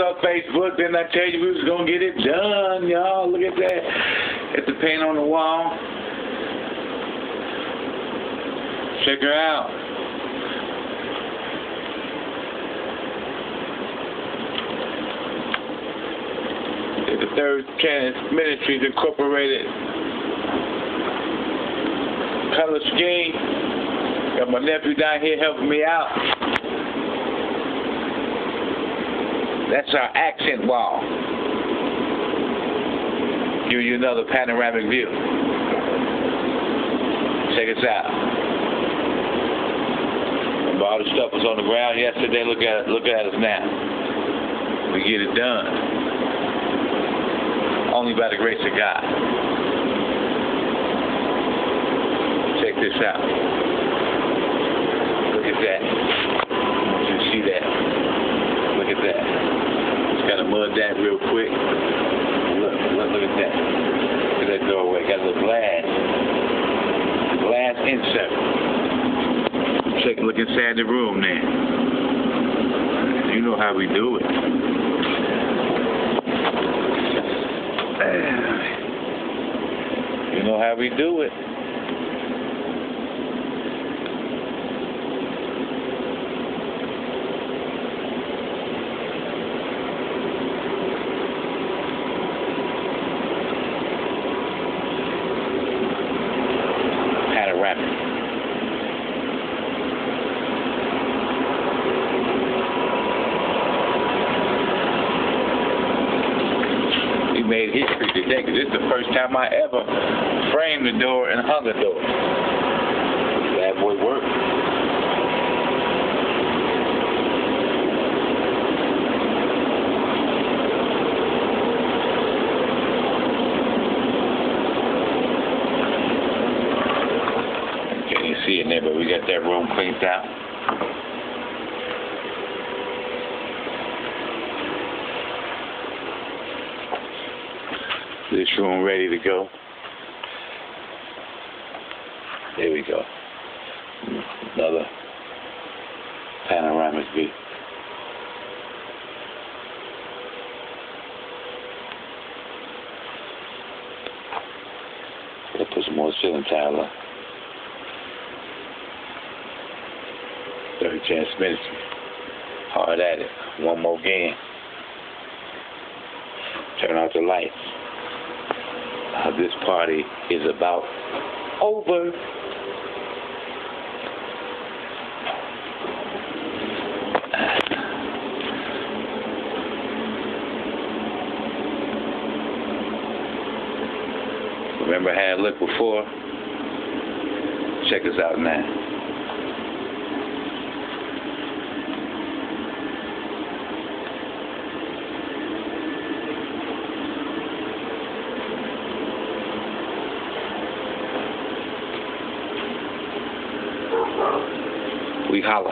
up Facebook, didn't I tell you we was going to get it done, y'all? Look at that. Get the paint on the wall. Check her out. The Third Chance Ministries Incorporated color scheme. Got my nephew down here helping me out. That's our accent wall. Give you another panoramic view. Check us out. All the stuff was on the ground yesterday. Look at us now. We get it done. Only by the grace of God. Check this out. Look at that. I want you to see that. Look at that. Just gotta mud that real quick. Look at that. Look at that doorway. Got a little glass insert. Check and look inside the room now. You know how we do it. You know how we do it. Panoramic. Made history today because this is the first time I ever framed the door and hung the door. Bad boy work. Can't even see it in there, but we got that room cleaned out. This room ready to go. There we go. Another panoramic view. Gotta put some more ceiling tile up. Third Chance Ministry. Hard at it. One more game. Turn out the lights. This party is about over. Remember how it looked before? Check us out now. We holla.